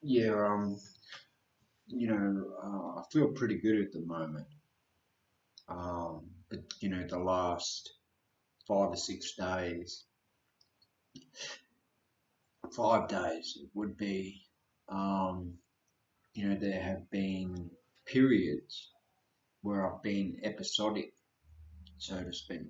Yeah, I feel pretty good at the moment. But the last 5 or 6 days, 5 days it would be, um, there have been periods where I've been episodic, so to speak,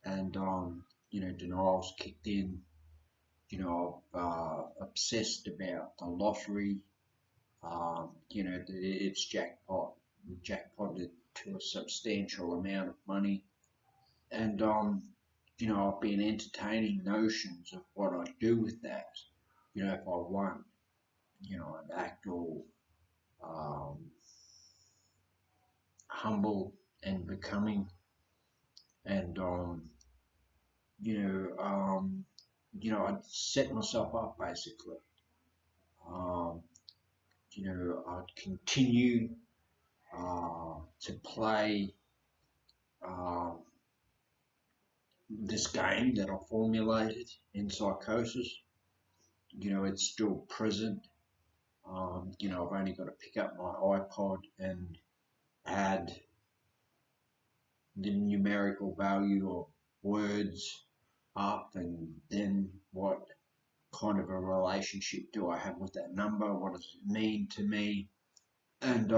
and denial's kicked in. I've obsessed about the lottery. It's jackpotted to a substantial amount of money. And, I've been entertaining notions of what I'd do with that. If I won, I'd act all um, humble and becoming. And, I'd set myself up basically. Um, I'd continue to play uh, this game that I formulated in psychosis. It's still present. I've only got to pick up my iPod and add the numerical value of words up, and then what kind of a relationship do I have with that number? What does it mean to me? And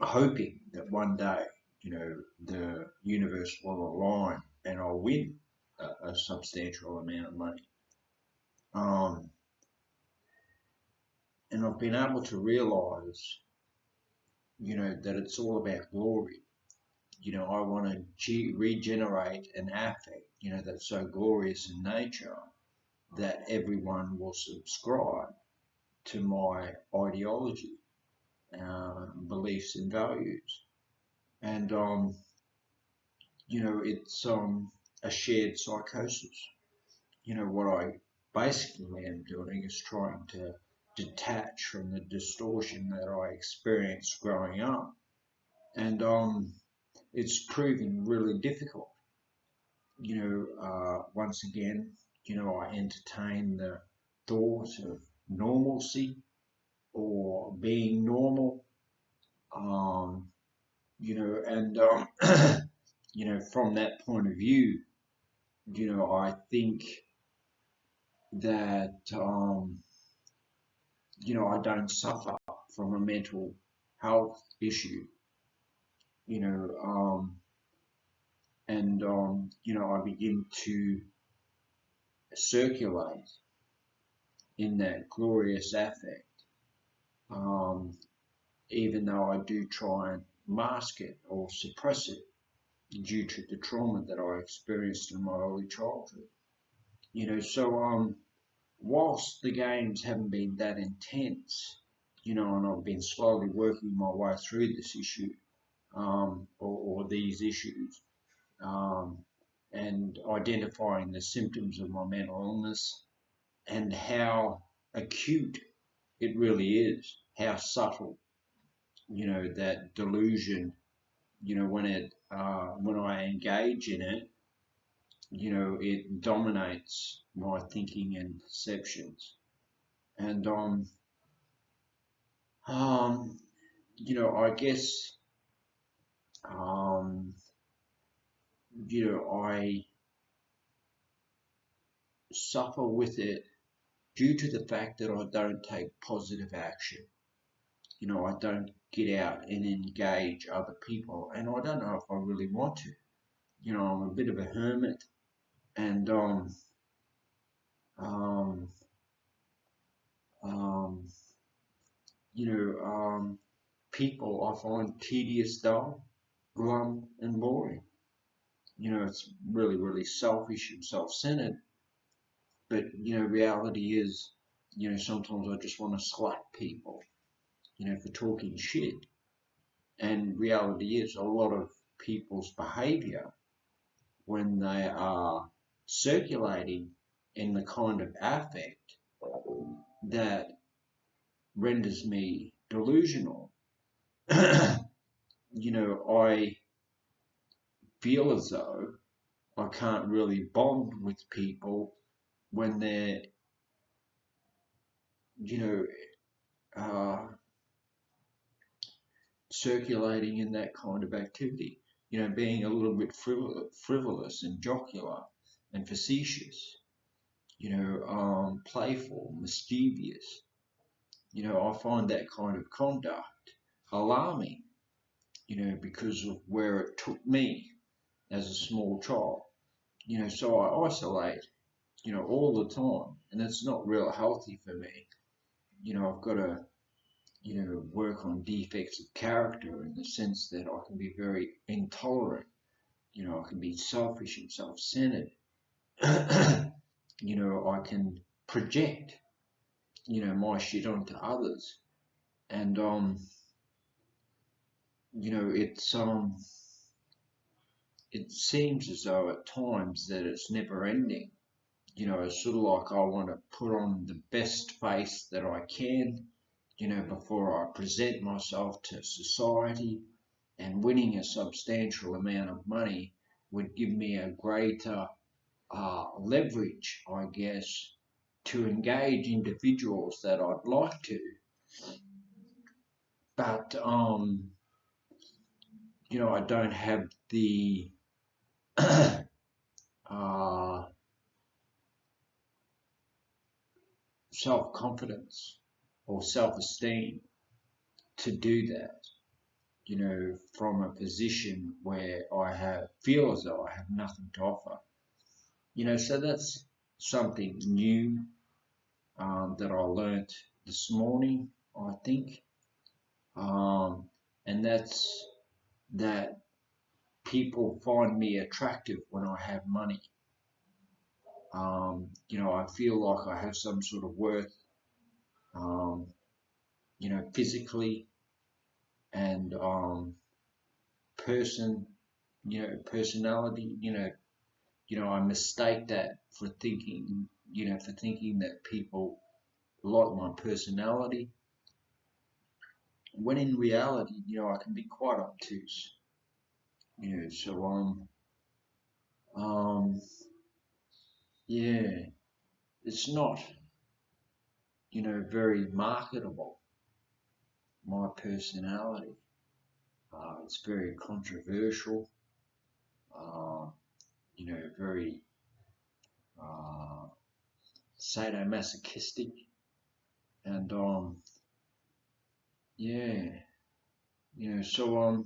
hoping that one day, the universe will align and I'll win a substantial amount of money. Um, and I've been able to realize, that it's all about glory. I want to regenerate an affect, that's so glorious in nature that everyone will subscribe to my ideology, beliefs, and values. And, it's a shared psychosis. What I basically am doing is trying to detach from the distortion that I experienced growing up. And it's proving really difficult. Once again, I entertain the thought of normalcy or being normal. Um, and from that point of view, I think that I don't suffer from a mental health issue. You know, and I begin to circulate in that glorious affect, um, even though I do try and mask it or suppress it due to the trauma that I experienced in my early childhood. So whilst the games haven't been that intense, and I've been slowly working my way through this issue, or these issues, um, and identifying the symptoms of my mental illness and how acute it really is, how subtle, that delusion, when I engage in it, it dominates my thinking and perceptions. And um, I guess, um, I suffer with it due to the fact that I don't take positive action. I don't get out and engage other people, and I don't know if I really want to. I'm a bit of a hermit, and um, um, you know, um, people I find tedious, dull, glum, and boring. It's really, really selfish and self-centered. But reality is, sometimes I just want to slap people, for talking shit. And reality is, a lot of people's behavior when they are circulating in the kind of affect that renders me delusional. I feel as though I can't really bond with people when they're you know, circulating in that kind of activity, being a little bit frivolous and jocular and facetious, playful, mischievous. I find that kind of conduct alarming, because of where it took me as a small child. So I isolate, all the time, and it's not real healthy for me. I've got to, work on defects of character in the sense that I can be very intolerant. I can be selfish and self-centered. I can project, my shit onto others, and it seems as though at times that it's never ending. It's sort of like I want to put on the best face that I can, before I present myself to society, and winning a substantial amount of money would give me a greater leverage, I guess, to engage individuals that I'd like to. But, I don't have the uh, self confidence or self esteem to do that, from a position where feel as though I have nothing to offer. So that's something new that I learnt this morning, I think. And that's that people find me attractive when I have money. I feel like I have some sort of worth, um, physically and person, personality. I mistake that for thinking that people like my personality, when in reality, I can be quite obtuse. So um, yeah, it's not, very marketable. My personality, it's very controversial. Very uh, sadomasochistic, and yeah, so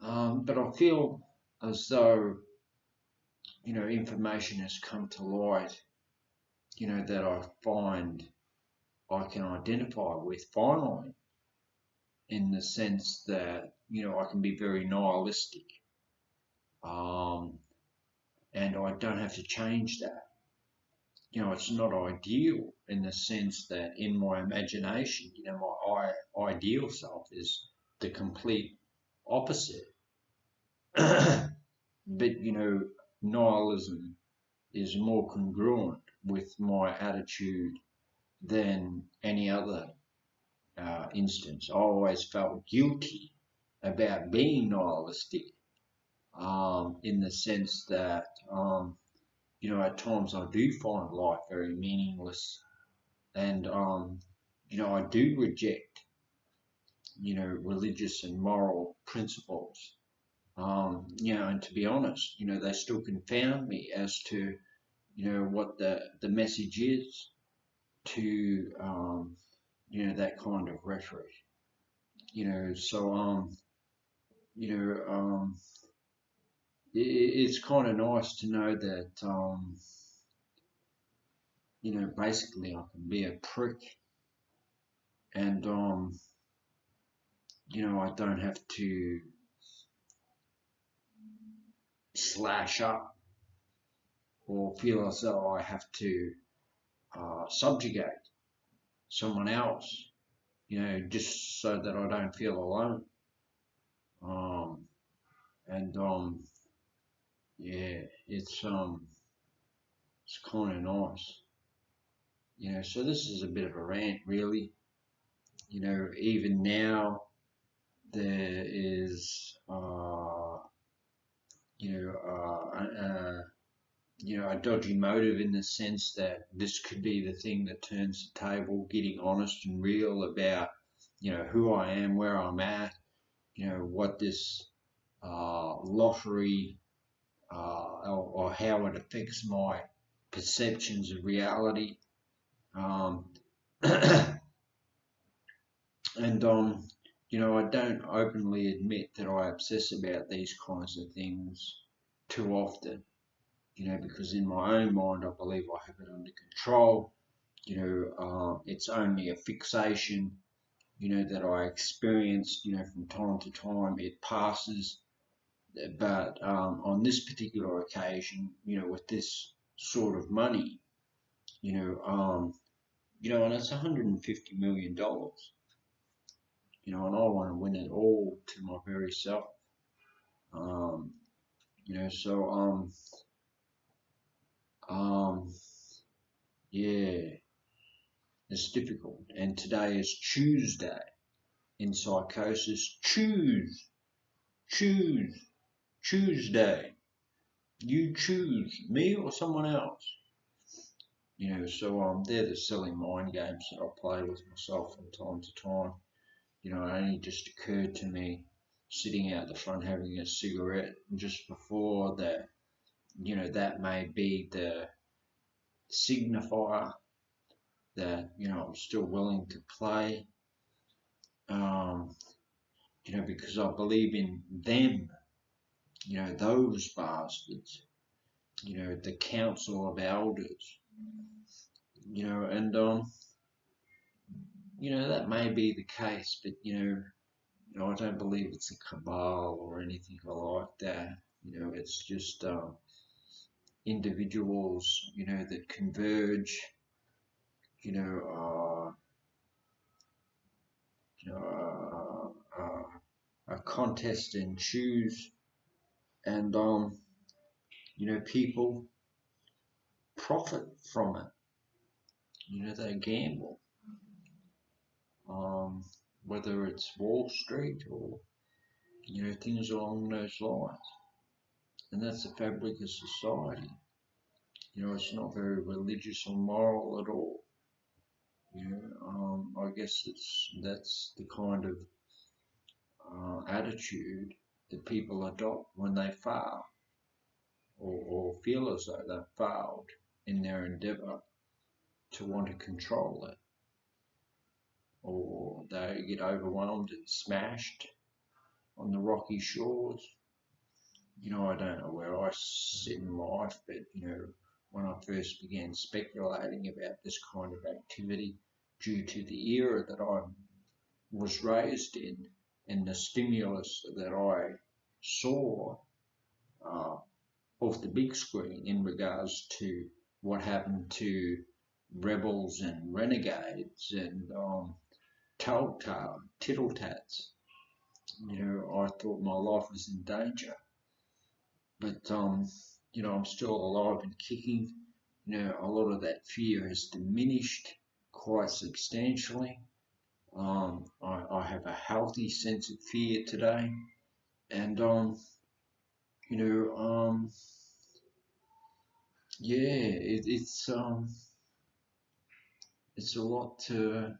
but I feel as though information has come to light, that I find I can identify with finally, in the sense that I can be very nihilistic, um, and I don't have to change that. It's not ideal in the sense that in my imagination, my ideal self is the complete opposite. But nihilism is more congruent with my attitude than any other instance. I always felt guilty about being nihilistic, in the sense that, at times I do find life very meaningless, and, I do reject, religious and moral principles. And to be honest, they still confound me as to, what the message is to, that kind of rhetoric. So, it's kind of nice to know that, basically I can be a prick, and, I don't have to slash up or feel as though I have to subjugate someone else, just so that I don't feel alone. Um, and yeah, it's kind of nice, So this is a bit of a rant, really. Even now there is, a dodgy motive in the sense that this could be the thing that turns the table, getting honest and real about, who I am, where I'm at, what this lottery or how it affects my perceptions of reality. Um, and I don't openly admit that I obsess about these kinds of things too often, because in my own mind I believe I have it under control. It's only a fixation, that I experience, from time to time. It passes. But on this particular occasion, with this sort of money, and it's $150 million, and I want to win it all to my very self. Um, so um, yeah, it's difficult. And today is Tuesday in psychosis. Choose, Tuesday. You choose me or someone else. So they're the silly mind games that I play with myself from time to time. It only just occurred to me sitting out the front having a cigarette just before that, that may be the signifier that, I'm still willing to play, um, because I believe in them, those bastards, the council of elders, and that may be the case, but I don't believe it's a cabal or anything like that. It's just individuals, that converge, you know, uh, you know, a contest and choose, and people profit from it. They gamble, um, whether it's Wall Street or things along those lines, and that's the fabric of society. It's not very religious or moral at all. I guess that's the kind of attitude that people adopt when they fail, or feel as though they've failed in their endeavour to want to control it, or they get overwhelmed and smashed on the rocky shores. I don't know where I sit in life, but when I first began speculating about this kind of activity, due to the era that I was raised in and the stimulus that I saw uh, off the big screen in regards to what happened to rebels and renegades and telltale tittle-tats. I thought my life was in danger, but I'm still alive and kicking. A lot of that fear has diminished quite substantially. I have a healthy sense of fear today, and you know, um, yeah, it's a lot to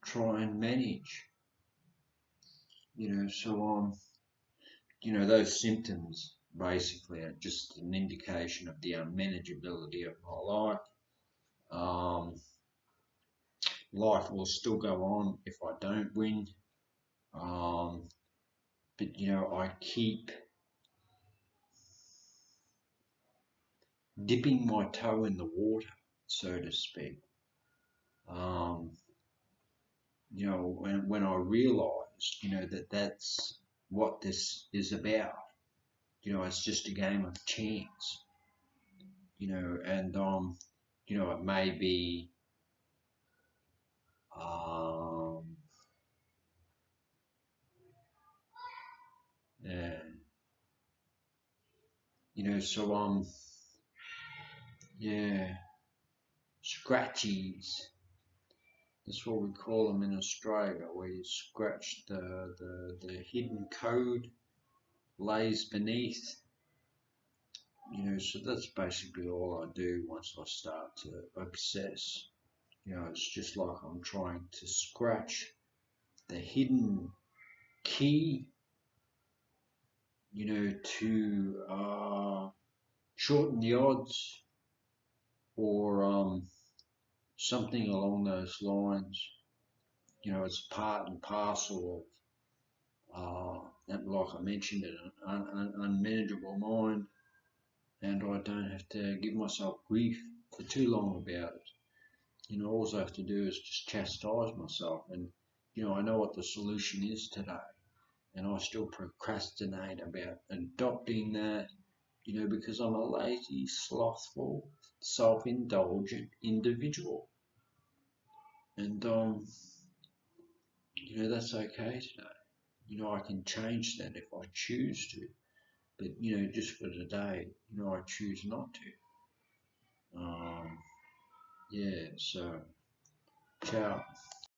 try and manage. So those symptoms basically are just an indication of the unmanageability of my life. Um, Life will still go on if I don't win. Um, but I keep dipping my toe in the water, so to speak. Um, when I realised, that's what this is about. It's just a game of chance. And it may be, um, yeah, so yeah, scratchies. That's what we call them in Australia, where you scratch the hidden code lays beneath So that's basically all I do once I start to obsess. It's just like I'm trying to scratch the hidden key, to shorten the odds or something along those lines. It's part and parcel and like I mentioned, an unmanageable mind, and I don't have to give myself grief for too long about it. All I have to do is just chastise myself, and I know what the solution is today, and I still procrastinate about adopting that, because I'm a lazy, slothful, self-indulgent individual, and that's okay today. I can change that if I choose to. But just for today, I choose not to. Yeah, so ciao.